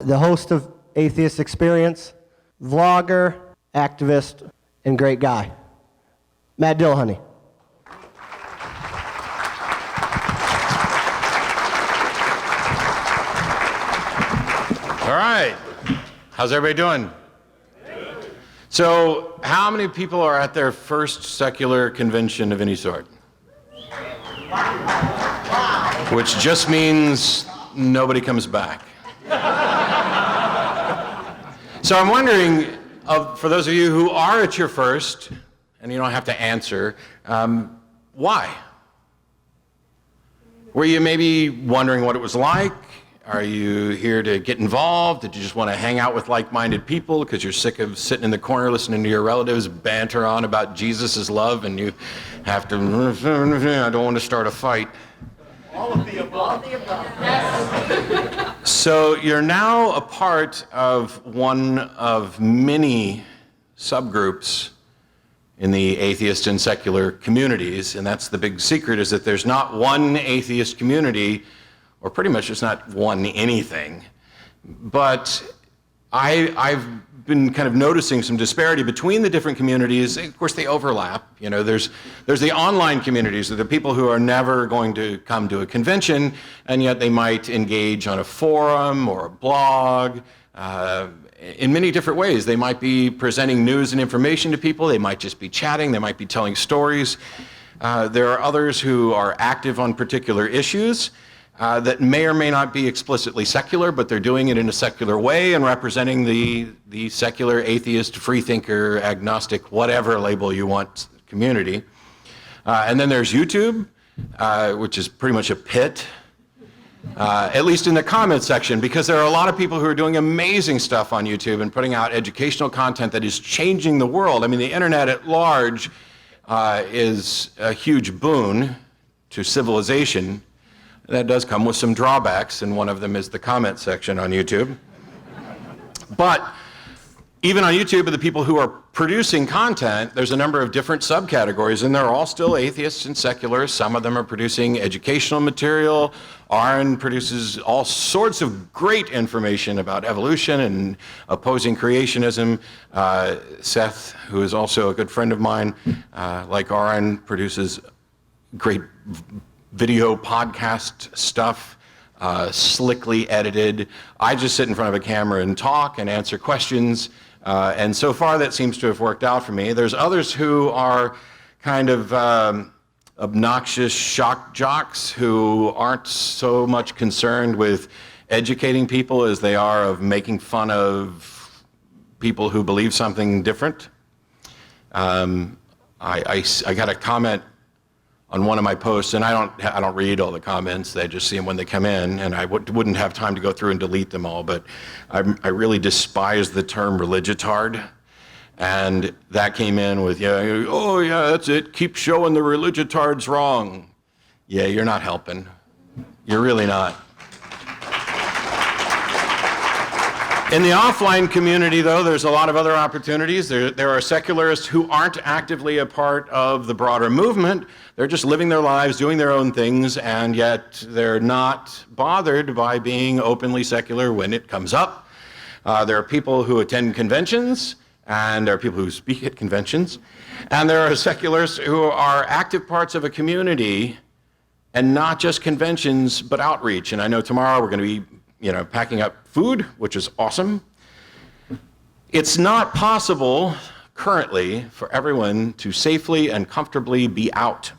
the host of Atheist Experience, vlogger, activist, and great guy, Matt Dillahunty. All right. How's everybody doing? So, how many people are at their first secular convention of any sort? Which just means nobody comes back. So I'm wondering, for those of you who are at your first, and you don't have to answer, why? Were you maybe wondering what it was like? Are you here to get involved? Did you just want to hang out with like-minded people because you're sick of sitting in the corner listening to your relatives banter on about Jesus' love and you have to, I don't want to start a fight? All of the above. All of the above. Yes. So you're now a part of one of many subgroups in the atheist and secular communities, and that's the big secret, is that there's not one atheist community, or pretty much there's not one anything. But I've been kind of noticing some disparity between the different communities. Of course, they overlap. You know, there's the online communities, the people who are never going to come to a convention, and yet they might engage on a forum or a blog. In many different ways. They might be presenting news and information to people. They might just be chatting. They might be telling stories. There are others who are active on particular issues that may or may not be explicitly secular, but they're doing it in a secular way and representing the secular, atheist, freethinker, agnostic, whatever label you want community. And then there's YouTube, which is pretty much a pit, at least in the comments section, because there are a lot of people who are doing amazing stuff on YouTube and putting out educational content that is changing the world. I mean, the internet at large is a huge boon to civilization. That does come with some drawbacks, and one of them is the comment section on YouTube. But even on YouTube, the people who are producing content, there's a number of different subcategories, and they're all still atheists and secularists. Some of them are producing educational material. Aaron produces all sorts of great information about evolution and opposing creationism. Seth, who is also a good friend of mine, like Aaron, produces great video podcast stuff, slickly edited. I just sit in front of a camera and talk and answer questions. And so far that seems to have worked out for me. There's others who are kind of obnoxious shock jocks who aren't so much concerned with educating people as they are of making fun of people who believe something different. I got a comment on one of my posts, and I don't read all the comments. I just see them when they come in, and I wouldn't have time to go through and delete them all, but I really despise the term religitard, and that came in with, oh yeah, that's it, keep showing the religitards wrong. Yeah, you're not helping. You're really not. In the offline community, though, there's a lot of other opportunities. There are secularists who aren't actively a part of the broader movement. They're just living their lives, doing their own things, and yet they're not bothered by being openly secular when it comes up. There are people who attend conventions, and there are people who speak at conventions, and there are secularists who are active parts of a community, and not just conventions, but outreach. And I know tomorrow we're going to be packing up food, which is awesome. It's not possible currently for everyone to safely and comfortably be out.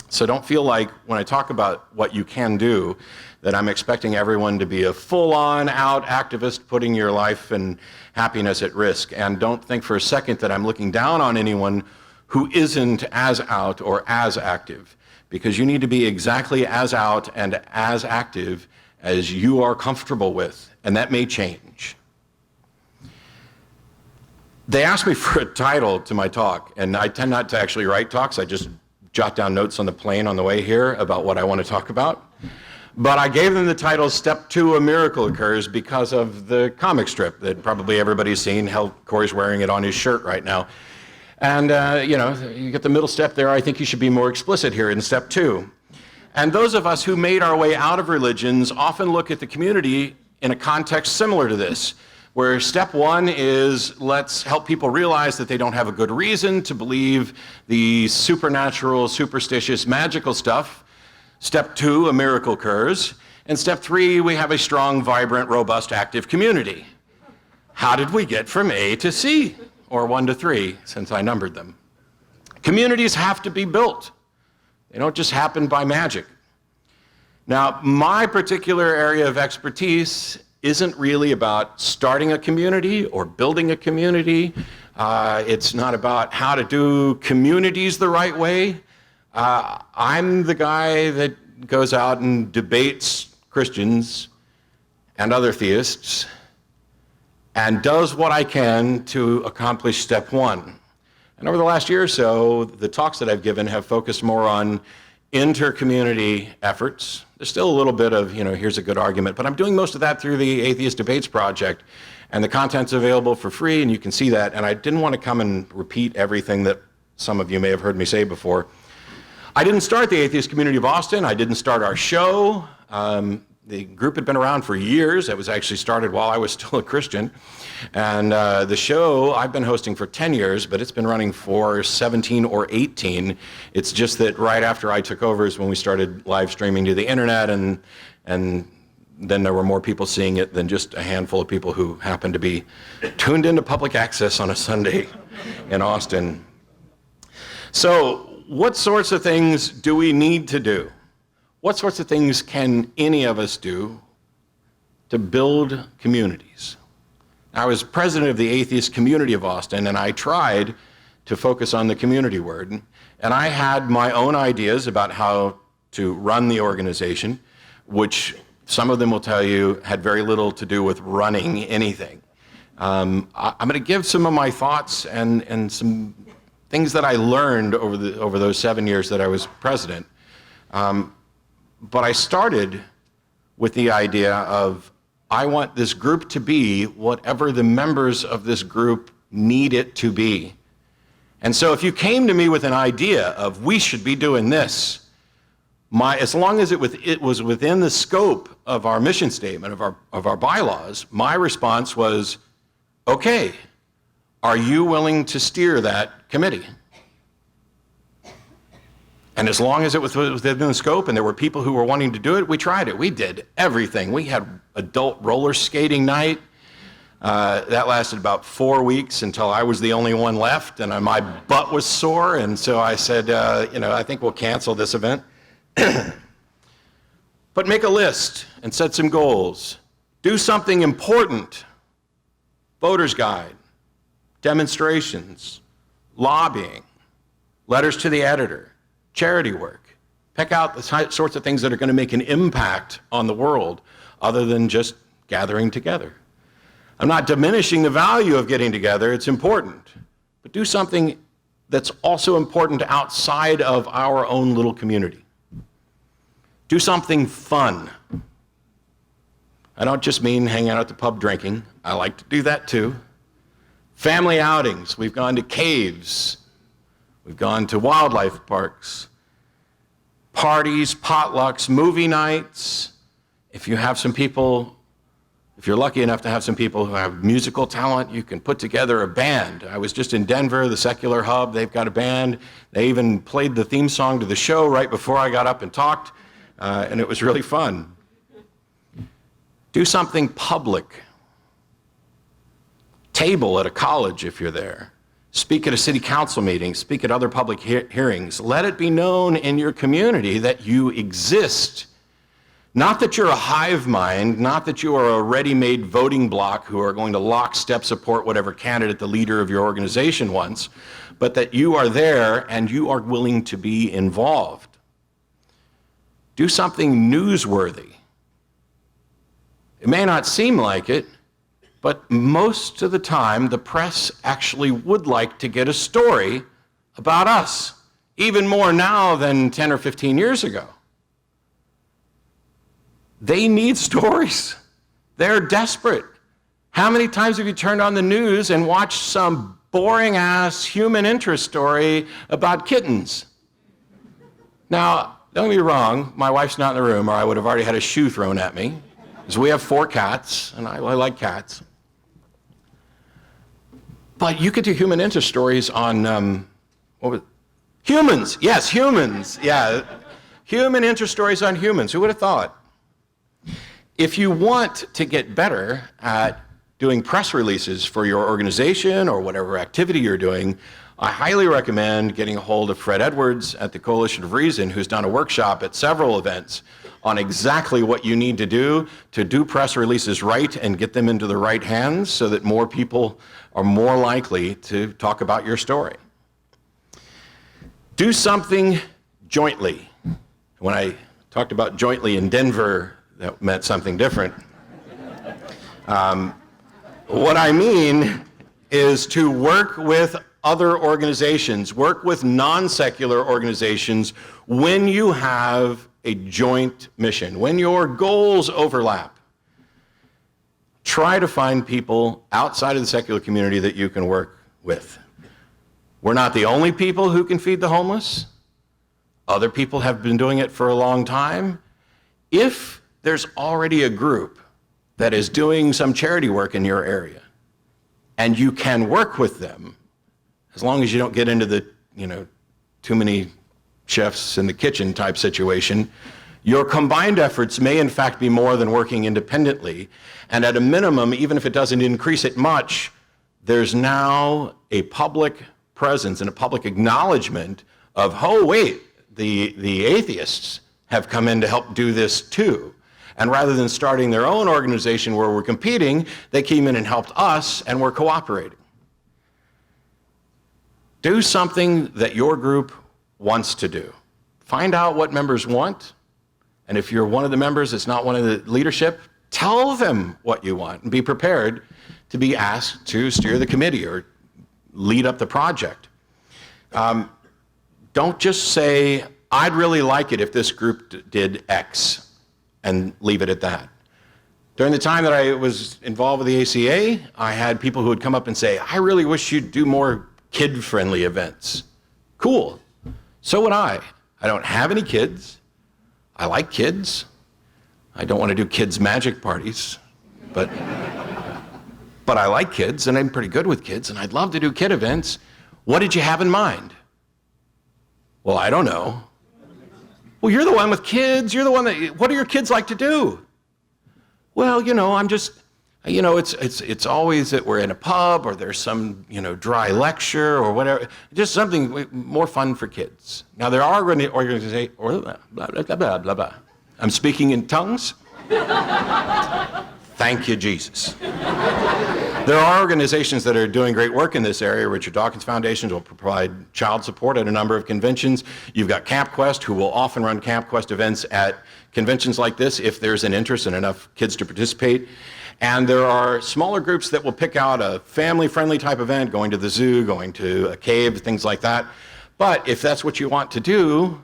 So don't feel like when I talk about what you can do that I'm expecting everyone to be a full-on out activist putting your life and happiness at risk. And don't think for a second that I'm looking down on anyone who isn't as out or as active, because you need to be exactly as out and as active as you are comfortable with, and that may change. They asked me for a title to my talk, and I tend not to actually write talks. I just jot down notes on the plane on the way here about what I want to talk about. But I gave them the title, Step 2, A Miracle Occurs, because of the comic strip that probably everybody's seen. Hell, Corey's wearing it on his shirt right now. And, you get the middle step there. I think you should be more explicit here in Step 2. And those of us who made our way out of religions often look at the community in a context similar to this, where step one is let's help people realize that they don't have a good reason to believe the supernatural, superstitious, magical stuff. Step two, a miracle occurs. And step three, we have a strong, vibrant, robust, active community. How did we get from A to C, or 1 to 3, since I numbered them? Communities have to be built. They don't just happen by magic. Now, my particular area of expertise isn't really about starting a community or building a community. It's not about how to do communities the right way. I'm the guy that goes out and debates Christians and other theists and does what I can to accomplish step one. And over the last year or so, the talks that I've given have focused more on inter-community efforts. There's still a little bit of, here's a good argument, but I'm doing most of that through the Atheist Debates Project, and the content's available for free, and you can see that, and I didn't want to come and repeat everything that some of you may have heard me say before. I didn't start the Atheist Community of Austin. I didn't start our show. The group had been around for years. It was actually started while I was still a Christian. And the show I've been hosting for 10 years, but it's been running for 17 or 18. It's just that right after I took over is when we started live streaming to the internet, and then there were more people seeing it than just a handful of people who happened to be tuned into public access on a Sunday in Austin. So what sorts of things do we need to do? What sorts of things can any of us do to build communities? I was president of the Atheist Community of Austin, and I tried to focus on the community word. And I had my own ideas about how to run the organization, which some of them will tell you had very little to do with running anything. I'm going to give some of my thoughts and some things that I learned over those 7 years that I was president. But I started with the idea of, I want this group to be whatever the members of this group need it to be. And so if you came to me with an idea of, we should be doing this, as long as it was within the scope of our mission statement, of our bylaws, my response was, okay, are you willing to steer that committee? And as long as it was within the scope and there were people who were wanting to do it, we tried it. We did everything. We had adult roller skating night. That lasted about 4 weeks until I was the only one left, and my butt was sore. And so I said, I think we'll cancel this event. But make a list and set some goals. Do something important. Voter's guide, demonstrations, lobbying, letters to the editor, charity work. Pick out the sorts of things that are going to make an impact on the world other than just gathering together. I'm not diminishing the value of getting together, it's important. But do something that's also important outside of our own little community. Do something fun. I don't just mean hanging out at the pub drinking. I like to do that too. Family outings. We've gone to caves. We've gone to wildlife parks, parties, potlucks, movie nights. If you have some people, if you're lucky enough to have some people who have musical talent, you can put together a band. I was just in Denver, the Secular Hub. They've got a band. They even played the theme song to the show right before I got up and talked, and it was really fun. Do something public. Table at a college if you're there. Speak at a city council meeting, speak at other public hearings. Let it be known in your community that you exist. Not that you're a hive mind, not that you are a ready-made voting bloc who are going to lockstep support whatever candidate the leader of your organization wants, but that you are there and you are willing to be involved. Do something newsworthy. It may not seem like it, but most of the time, the press actually would like to get a story about us, even more now than 10 or 15 years ago. They need stories. They're desperate. How many times have you turned on the news and watched some boring-ass human interest story about kittens? Now, don't get me wrong, my wife's not in the room, or I would have already had a shoe thrown at me. is we have 4 cats, and I like cats. But you could do human interest stories on, humans. Yes, humans. Yeah, human interest stories on humans. Who would have thought? If you want to get better at doing press releases for your organization or whatever activity you're doing, I highly recommend getting a hold of Fred Edwards at the Coalition of Reason, who's done a workshop at several events on exactly what you need to do press releases right and get them into the right hands so that more people are more likely to talk about your story. Do something jointly. When I talked about jointly in Denver, that meant something different. What I mean is to work with other organizations, work with non-secular organizations when you have a joint mission, when your goals overlap. Try to find people outside of the secular community that you can work with. We're not the only people who can feed the homeless. Other people have been doing it for a long time. If there's already a group that is doing some charity work in your area, and you can work with them, as long as you don't get into the, too many chefs in the kitchen type situation, your combined efforts may in fact be more than working independently. And at a minimum, even if it doesn't increase it much, there's now a public presence and a public acknowledgement of, oh wait, the atheists have come in to help do this too. And rather than starting their own organization where we're competing, they came in and helped us and we're cooperating. Do something that your group wants to do. Find out what members want. And if you're one of the members that's not one of the leadership, tell them what you want and be prepared to be asked to steer the committee or lead up the project. Don't just say, I'd really like it if this group did X, and leave it at that. During the time that I was involved with the ACA, I had people who would come up and say, I really wish you'd do more kid-friendly events. Cool. So would I. I don't have any kids. I like kids. I don't want to do kids' magic parties, but I like kids, and I'm pretty good with kids, and I'd love to do kid events. What did you have in mind? Well, I don't know. Well, you're the one with kids. You're the one that, what do your kids like to do? Well, I'm just, it's always that we're in a pub or there's some, dry lecture or whatever. Just something more fun for kids. Now, there are organizations, blah, blah, blah, blah, blah. I'm speaking in tongues. Thank you, Jesus. There are organizations that are doing great work in this area. Richard Dawkins Foundation will provide child support at a number of conventions. You've got CampQuest, who will often run CampQuest events at conventions like this if there's an interest and enough kids to participate. And there are smaller groups that will pick out a family-friendly type event, going to the zoo, going to a cave, things like that. But if that's what you want to do,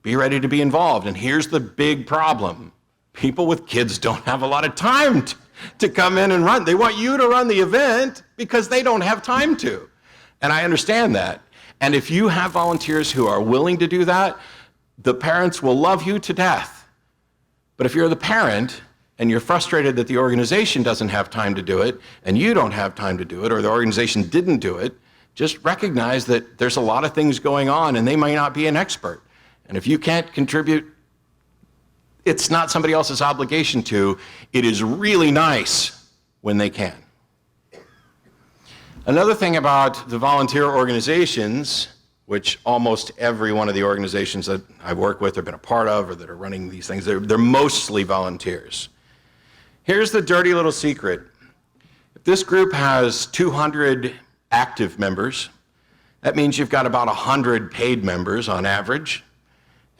be ready to be involved. And here's the big problem. People with kids don't have a lot of time to come in and run. They want you to run the event because they don't have time to. And I understand that. And if you have volunteers who are willing to do that, the parents will love you to death. But if you're the parent and you're frustrated that the organization doesn't have time to do it, and you don't have time to do it, or the organization didn't do it, just recognize that there's a lot of things going on and they might not be an expert. And if you can't contribute, it's not somebody else's obligation to. It is really nice when they can. Another thing about the volunteer organizations, which almost every one of the organizations that I work with or been a part of or that are running these things, they're mostly volunteers. Here's the dirty little secret. If this group has 200 active members, that means you've got about 100 paid members on average,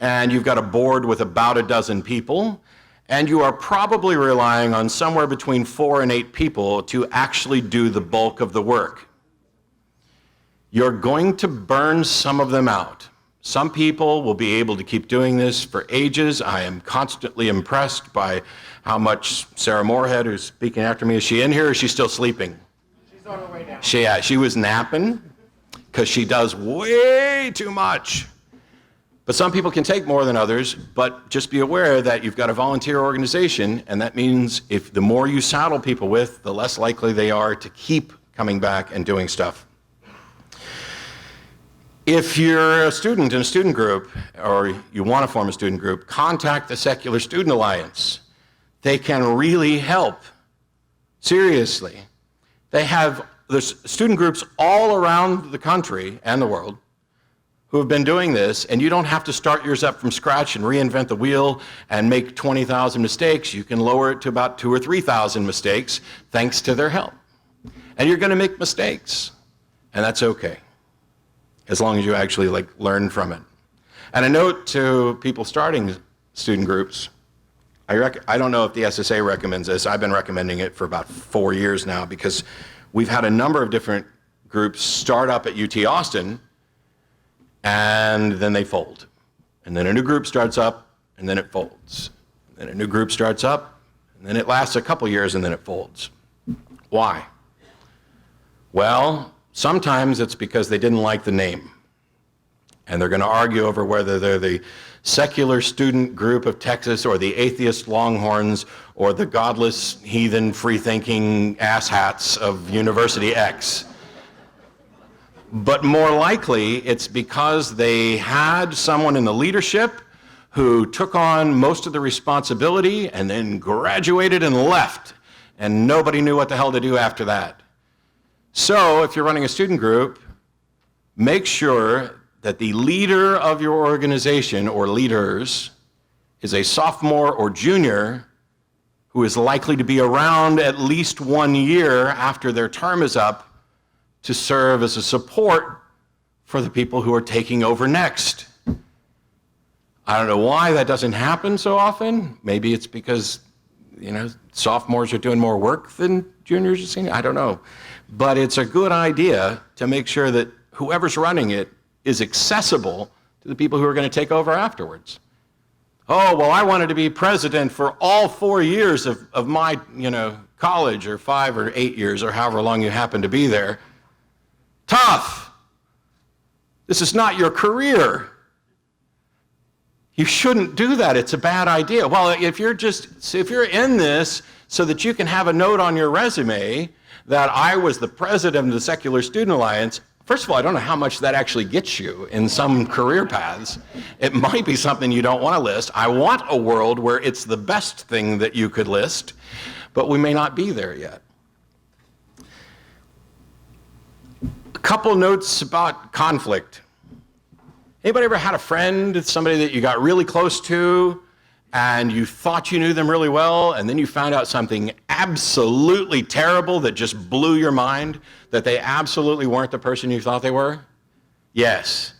and you've got a board with about a dozen people, and you are probably relying on somewhere between 4 and 8 people to actually do the bulk of the work. You're going to burn some of them out. Some people will be able to keep doing this for ages. I am constantly impressed by how much Sarah Moorhead, who's speaking after me, is she in here or is she still sleeping? She's on her way down. She was napping because she does way too much. But some people can take more than others, but just be aware that you've got a volunteer organization, and that means if the more you saddle people with, the less likely they are to keep coming back and doing stuff. If you're a student in a student group, or you want to form a student group, contact the Secular Student Alliance. They can really help. Seriously. There's student groups all around the country and the world who have been doing this, and you don't have to start yours up from scratch and reinvent the wheel and make 20,000 mistakes. You can lower it to about 2,000 or 3,000 mistakes thanks to their help. And you're going to make mistakes, and that's okay, as long as you actually learn from it. And a note to people starting student groups, I don't know if the SSA recommends this. I've been recommending it for about 4 years now because we've had a number of different groups start up at UT Austin, and then they fold. And then a new group starts up, and then it folds. Then a new group starts up, and then it lasts a couple years, and then it folds. Why? Well, sometimes it's because they didn't like the name. And they're going to argue over whether they're the Secular Student Group of Texas or the Atheist Longhorns or the godless, heathen, free-thinking asshats of University X. But more likely, it's because they had someone in the leadership who took on most of the responsibility and then graduated and left, and nobody knew what the hell to do after that. So if you're running a student group, make sure that the leader of your organization or leaders is a sophomore or junior who is likely to be around at least 1 year after their term is up to serve as a support for the people who are taking over next. I don't know why that doesn't happen so often. Maybe it's because, sophomores are doing more work than juniors or seniors. I don't know. But it's a good idea to make sure that whoever's running it is accessible to the people who are going to take over afterwards. Oh, well, I wanted to be president for all 4 years of my, college, or 5 or 8 years, or however long you happen to be there. Tough. This is not your career. You shouldn't do that. It's a bad idea. Well, if you're in this so that you can have a note on your resume that I was the president of the Secular Student Alliance, first of all, I don't know how much that actually gets you in some career paths. It might be something you don't want to list. I want a world where it's the best thing that you could list, but we may not be there yet. A couple notes about conflict. Anybody ever had a friend, somebody that you got really close to, and you thought you knew them really well, and then you found out something absolutely terrible that just blew your mind, that they absolutely weren't the person you thought they were? Yes.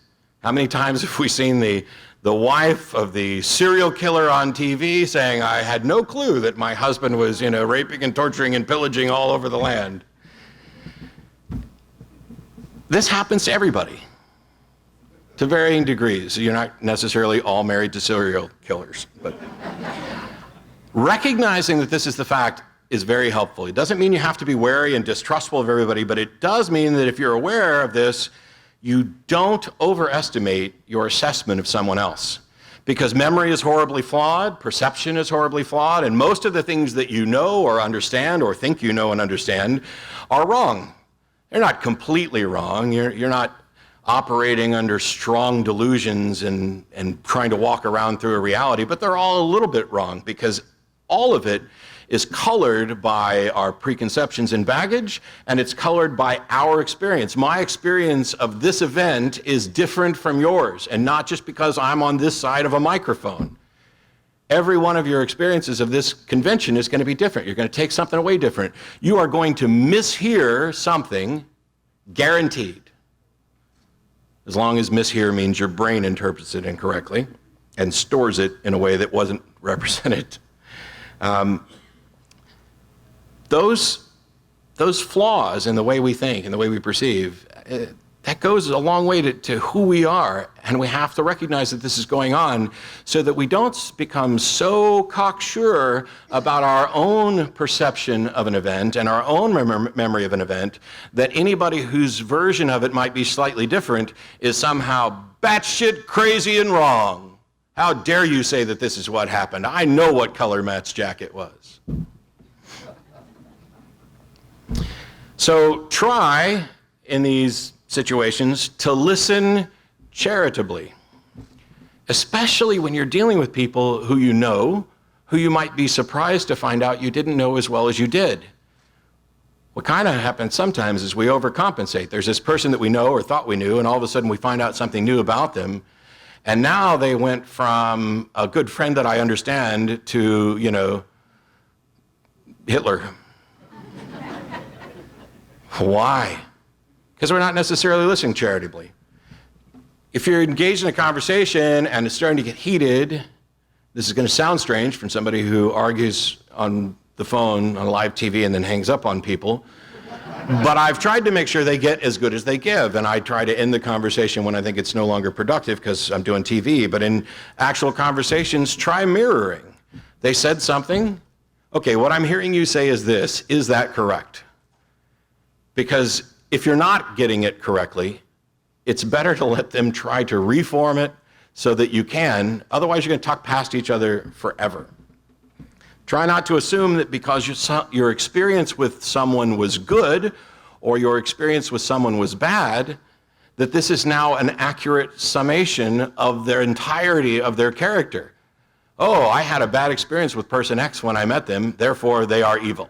How many times have we seen the wife of the serial killer on TV saying, I had no clue that my husband was, raping and torturing and pillaging all over the land? This happens to everybody, to varying degrees. You're not necessarily all married to serial killers, but recognizing that this is the fact is very helpful. It doesn't mean you have to be wary and distrustful of everybody, but it does mean that if you're aware of this, you don't overestimate your assessment of someone else. Because memory is horribly flawed, perception is horribly flawed, and most of the things that you know or understand or think you know and understand are wrong. They're not completely wrong. You're not operating under strong delusions and trying to walk around through a reality, but they're all a little bit wrong because all of it is colored by our preconceptions and baggage, and it's colored by our experience. My experience of this event is different from yours, and not just because I'm on this side of a microphone. Every one of your experiences of this convention is going to be different. You're going to take something away different. You are going to mishear something, guaranteed. As long as mishear means your brain interprets it incorrectly and stores it in a way that wasn't represented. Those flaws in the way we think and the way we perceive, that goes a long way to who we are And we have to recognize that this is going on so that we don't become so cocksure about our own perception of an event and our own memory of an event that anybody whose version of it might be slightly different is somehow batshit crazy and wrong. How dare you say that this is what happened? I know what color Matt's jacket was. So try, in these situations, to listen charitably, especially when you're dealing with people who you know, who you might be surprised to find out you didn't know as well as you did. What kind of happens sometimes is we overcompensate. There's this person that we know or thought we knew, and all of a sudden we find out something new about them, and now they went from a good friend that I understand to, Hitler. Why? Because we're not necessarily listening charitably. If you're engaged in a conversation and it's starting to get heated, this is going to sound strange from somebody who argues on the phone on live TV and then hangs up on people, but I've tried to make sure they get as good as they give, and I try to end the conversation when I think it's no longer productive because I'm doing TV, but in actual conversations, try mirroring. They said something, okay, what I'm hearing you say is this, is that correct? Because if you're not getting it correctly, it's better to let them try to reform it so that you can. Otherwise, you're going to talk past each other forever. Try not to assume that because your experience with someone was good or your experience with someone was bad, that this is now an accurate summation of their entirety of their character. Oh, I had a bad experience with person X when I met them, therefore they are evil.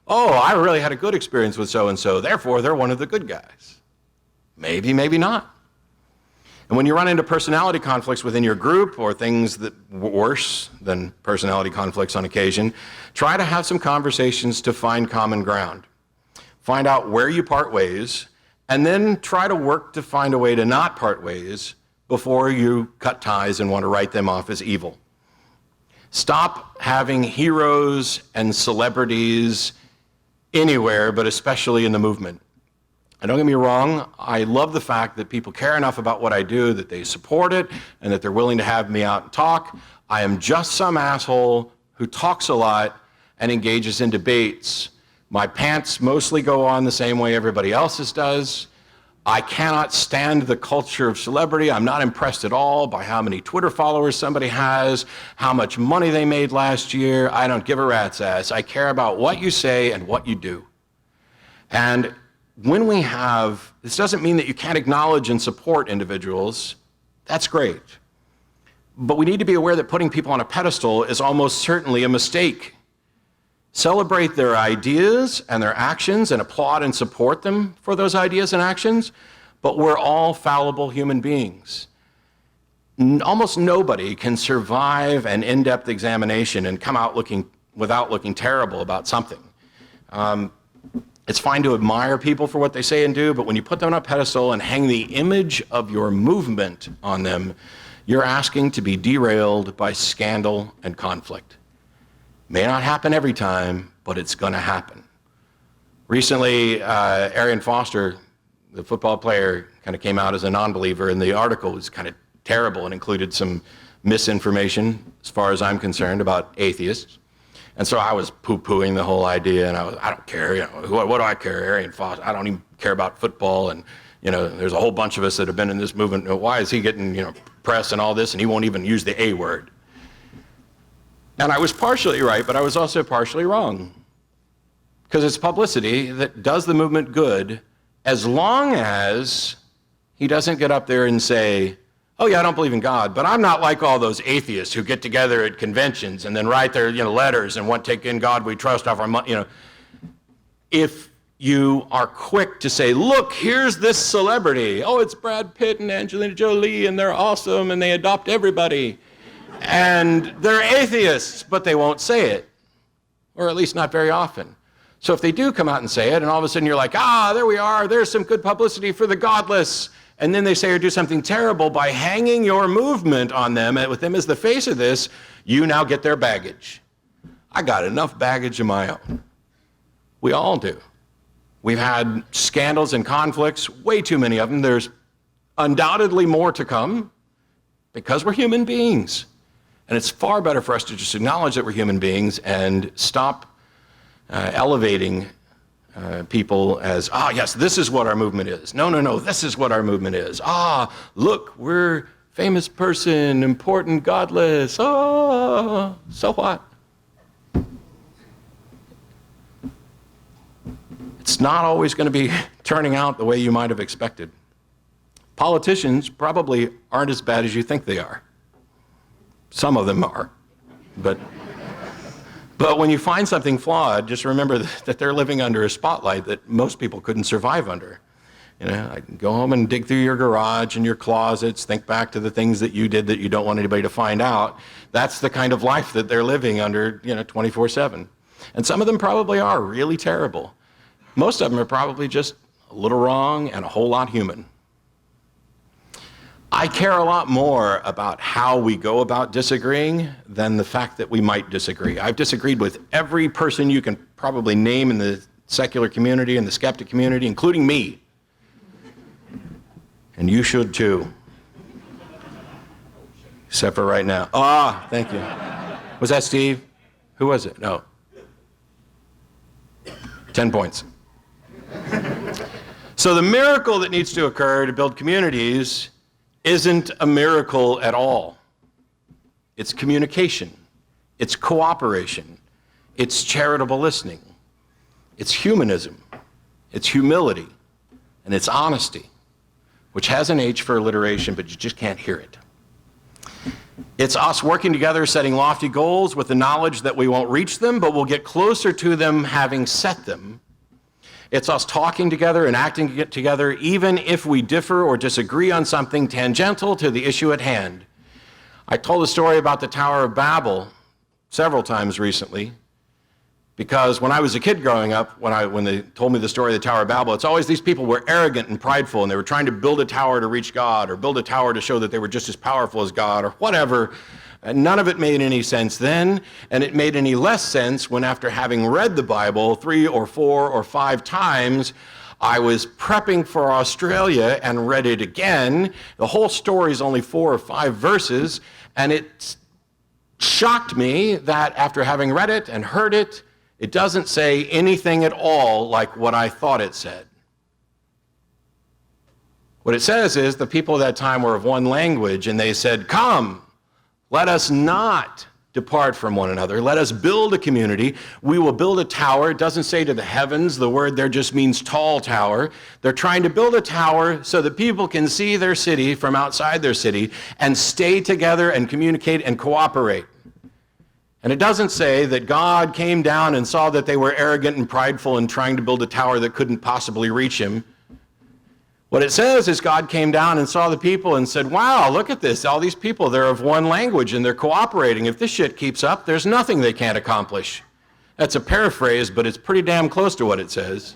Oh, I really had a good experience with so-and-so, therefore they're one of the good guys. Maybe, maybe not. And when you run into personality conflicts within your group or things that worse than personality conflicts on occasion, try to have some conversations to find common ground. Find out where you part ways, and then try to work to find a way to not part ways before you cut ties and want to write them off as evil. Stop having heroes and celebrities anywhere, but especially in the movement. And don't get me wrong, I love the fact that people care enough about what I do that they support it and that they're willing to have me out and talk. I am just some asshole who talks a lot and engages in debates. My pants mostly go on the same way everybody else's does. I cannot stand the culture of celebrity. I'm not impressed at all by how many Twitter followers somebody has, how much money they made last year. I don't give a rat's ass. I care about what you say and what you do. And when we have, this doesn't mean that you can't acknowledge and support individuals. That's great. But we need to be aware that putting people on a pedestal is almost certainly a mistake. Celebrate their ideas and their actions and applaud and support them for those ideas and actions, but we're all fallible human beings. Almost nobody can survive an in-depth examination and come out without looking terrible about something. It's fine to admire people for what they say and do, but when you put them on a pedestal and hang the image of your movement on them, you're asking to be derailed by scandal and conflict. May not happen every time, but it's going to happen. Recently, Arian Foster, the football player, kind of came out as a non-believer, and the article was kind of terrible and included some misinformation, as far as I'm concerned, about atheists. And so I was poo-pooing the whole idea, and I don't care, what do I care, Arian Foster? I don't even care about football, and there's a whole bunch of us that have been in this movement. Why is he getting press and all this, and he won't even use the A word? And I was partially right, but I was also partially wrong. Because it's publicity that does the movement good as long as he doesn't get up there and say, oh yeah, I don't believe in God, but I'm not like all those atheists who get together at conventions and then write their letters and want to take in God we trust off our money. If you are quick to say, look, here's this celebrity. Oh, it's Brad Pitt and Angelina Jolie, and they're awesome, and they adopt everybody. And they're atheists, but they won't say it, or at least not very often. So if they do come out and say it, and all of a sudden you're like, there we are, there's some good publicity for the godless, and then they say or do something terrible by hanging your movement on them, with them as the face of this, you now get their baggage. I got enough baggage of my own. We all do. We've had scandals and conflicts, way too many of them. There's undoubtedly more to come, because we're human beings. And it's far better for us to just acknowledge that we're human beings and stop elevating people as, yes, this is what our movement is. No, this is what our movement is. Look, we're famous person, important, godless. So what? It's not always going to be turning out the way you might have expected. Politicians probably aren't as bad as you think they are. Some of them are. But when you find something flawed, just remember that they're living under a spotlight that most people couldn't survive under. I can go home and dig through your garage and your closets, think back to the things that you did that you don't want anybody to find out. That's the kind of life that they're living under, 24/7. And some of them probably are really terrible. Most of them are probably just a little wrong and a whole lot human. I care a lot more about how we go about disagreeing than the fact that we might disagree. I've disagreed with every person you can probably name in the secular community and the skeptic community, including me. And you should too. Except for right now. Thank you. Was that Steve? Who was it? No. 10 points. So the miracle that needs to occur to build communities isn't a miracle at all. It's communication. It's cooperation. It's charitable listening. It's humanism. It's humility. And it's honesty, which has an H for alliteration, but you just can't hear it. It's us working together, setting lofty goals with the knowledge that we won't reach them, but we'll get closer to them having set them. It's us talking together and acting together even if we differ or disagree on something tangential to the issue at hand. I told a story about the Tower of Babel several times recently because when I was a kid growing up, when they told me the story of the Tower of Babel, it's always these people were arrogant and prideful and they were trying to build a tower to reach God or build a tower to show that they were just as powerful as God or whatever. And none of it made any sense then, and it made any less sense when after having read the Bible 3 or 4 or 5 times, I was prepping for Australia and read it again. The whole story is only 4 or 5 verses, and it shocked me that after having read it and heard it, it doesn't say anything at all like what I thought it said. What it says is the people of that time were of one language, and they said, "Come, let us not depart from one another. Let us build a community. We will build a tower." It doesn't say to the heavens. The word there just means tall tower. They're trying to build a tower so that people can see their city from outside their city and stay together and communicate and cooperate. And it doesn't say that God came down and saw that they were arrogant and prideful and trying to build a tower that couldn't possibly reach him. What it says is God came down and saw the people and said, "Wow, look at this. All these people, they're of one language and they're cooperating. If this shit keeps up, there's nothing they can't accomplish." That's a paraphrase, but it's pretty damn close to what it says.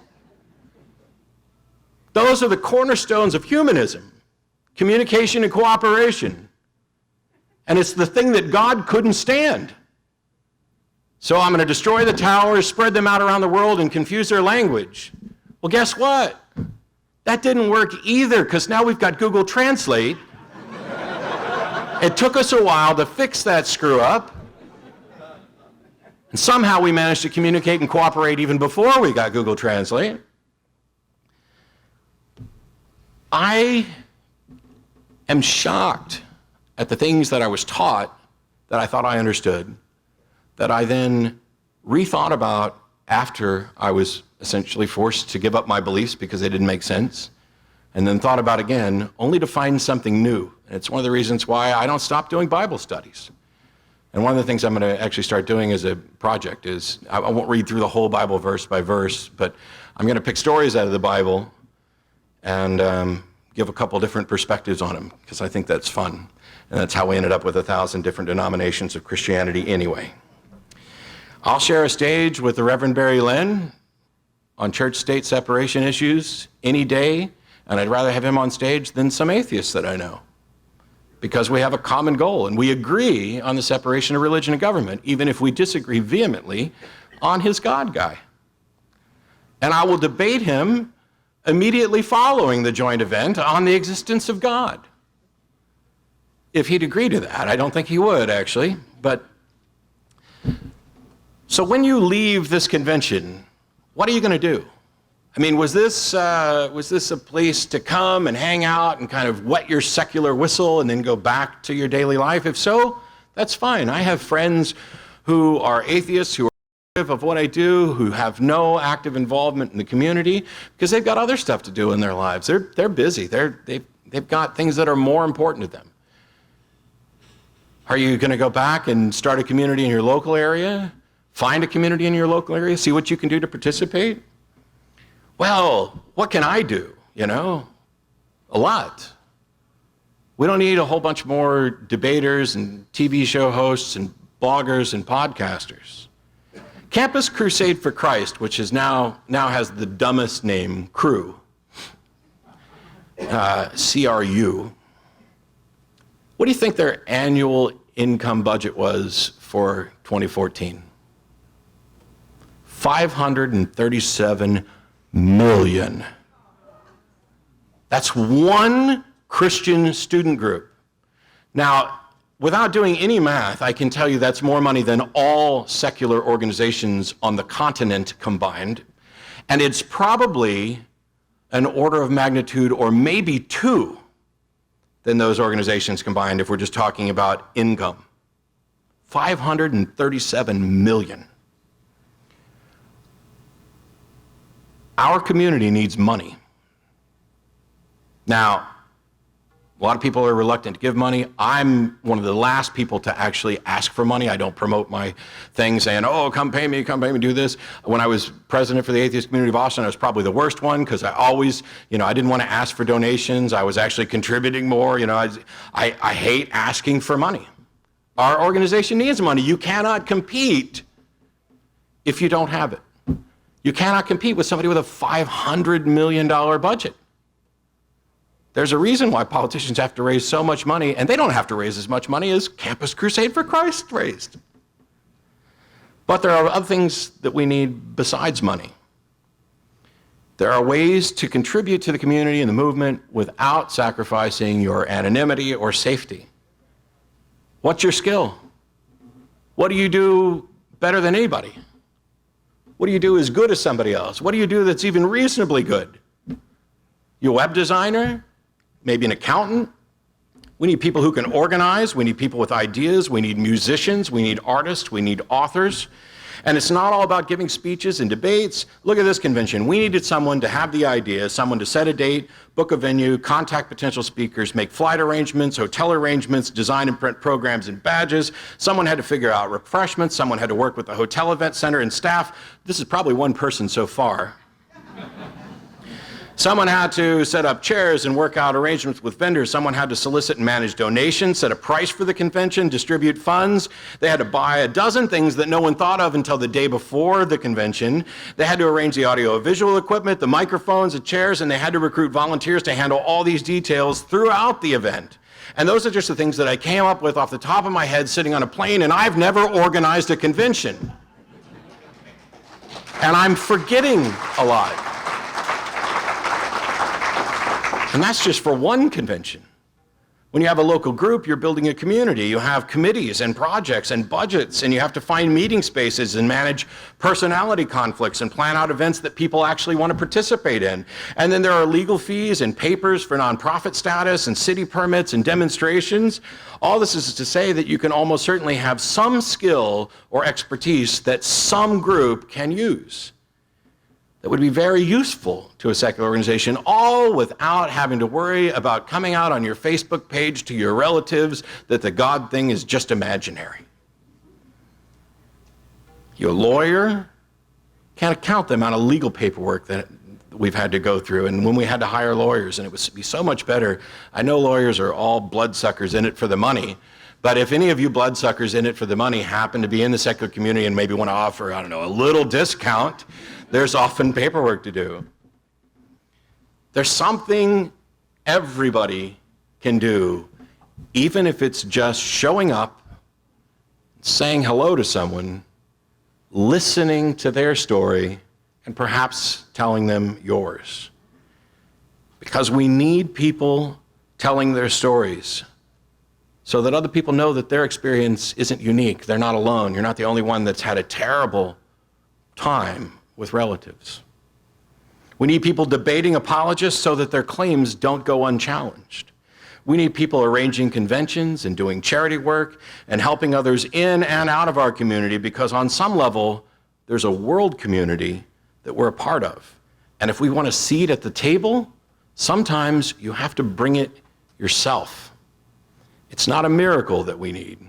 Those are the cornerstones of humanism, communication and cooperation. And it's the thing that God couldn't stand. So I'm going to destroy the towers, spread them out around the world, and confuse their language. Well, guess what? That didn't work either, because now we've got Google Translate. It took us a while to fix that screw up. And somehow we managed to communicate and cooperate even before we got Google Translate. I am shocked at the things that I was taught that I thought I understood, that I then rethought about after I was essentially forced to give up my beliefs because they didn't make sense, and then thought about again, only to find something new. And it's one of the reasons why I don't stop doing Bible studies. And one of the things I'm going to actually start doing as a project is, I won't read through the whole Bible verse by verse, but I'm going to pick stories out of the Bible and give a couple different perspectives on them, because I think that's fun. And that's how we ended up with 1,000 different denominations of Christianity anyway. I'll share a stage with the Reverend Barry Lynn on church-state separation issues any day, and I'd rather have him on stage than some atheists that I know, because we have a common goal, and we agree on the separation of religion and government, even if we disagree vehemently on his God guy. And I will debate him immediately following the joint event on the existence of God. If he'd agree to that, I don't think he would, actually. But so when you leave this convention, what are you going to do? I mean, was this a place to come and hang out and kind of wet your secular whistle and then go back to your daily life? If so, that's fine. I have friends who are atheists, who are supportive of what I do, who have no active involvement in the community because they've got other stuff to do in their lives. They're busy. They've got things that are more important to them. Are you going to go back and start a community in your local area? Find a community in your local area? See what you can do to participate? Well, what can I do? You know, a lot. We don't need a whole bunch more debaters and TV show hosts and bloggers and podcasters. Campus Crusade for Christ, which is now has the dumbest name, CRU, CRU. What do you think their annual income budget was for 2014? $537 million. That's one Christian student group. Now, without doing any math, I can tell you that's more money than all secular organizations on the continent combined. And it's probably an order of magnitude or maybe two than those organizations combined if we're just talking about income. 537 million. Our community needs money. Now, a lot of people are reluctant to give money. I'm one of the last people to actually ask for money. I don't promote my thing saying, oh, come pay me, do this. When I was president for the Atheist Community of Austin, I was probably the worst one because I always, I didn't want to ask for donations. I was actually contributing more. I hate asking for money. Our organization needs money. You cannot compete if you don't have it. You cannot compete with somebody with a $500 million budget. There's a reason why politicians have to raise so much money, and they don't have to raise as much money as Campus Crusade for Christ raised. But there are other things that we need besides money. There are ways to contribute to the community and the movement without sacrificing your anonymity or safety. What's your skill? What do you do better than anybody? What do you do as good as somebody else? What do you do that's even reasonably good? You a web designer? Maybe an accountant? We need people who can organize. We need people with ideas. We need musicians. We need artists. We need authors. And it's not all about giving speeches and debates. Look at this convention. We needed someone to have the idea, someone to set a date, book a venue, contact potential speakers, make flight arrangements, hotel arrangements, design and print programs and badges. Someone had to figure out refreshments. Someone had to work with the hotel event center and staff. This is probably one person so far. Someone had to set up chairs and work out arrangements with vendors. Someone had to solicit and manage donations, set a price for the convention, distribute funds. They had to buy a dozen things that no one thought of until the day before the convention. They had to arrange the audio-visual equipment, the microphones, the chairs, and they had to recruit volunteers to handle all these details throughout the event. And those are just the things that I came up with off the top of my head sitting on a plane, and I've never organized a convention. And I'm forgetting a lot. And that's just for one convention. When you have a local group, you're building a community. You have committees and projects and budgets, and you have to find meeting spaces and manage personality conflicts and plan out events that people actually want to participate in. And then there are legal fees and papers for nonprofit status and city permits and demonstrations. All this is to say that you can almost certainly have some skill or expertise that some group can use that would be very useful to a secular organization, all without having to worry about coming out on your Facebook page to your relatives that the God thing is just imaginary. You're a lawyer, can't count the amount of legal paperwork that we've had to go through, and when we had to hire lawyers, and it would be so much better. I know lawyers are all bloodsuckers in it for the money, but if any of you bloodsuckers in it for the money happen to be in the secular community and maybe want to offer, a little discount, there's often paperwork to do. There's something everybody can do, even if it's just showing up, saying hello to someone, listening to their story, and perhaps telling them yours. because we need people telling their stories so that other people know that their experience isn't unique. They're not alone. You're not the only one that's had a terrible time with relatives. We need people debating apologists so that their claims don't go unchallenged. We need people arranging conventions and doing charity work and helping others in and out of our community, because on some level, there's a world community that we're a part of. And if we want a seat at the table, sometimes you have to bring it yourself. It's not a miracle that we need.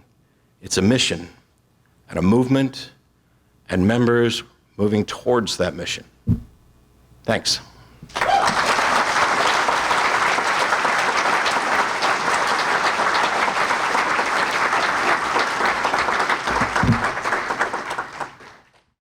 It's a mission and a movement and members moving towards that mission. Thanks.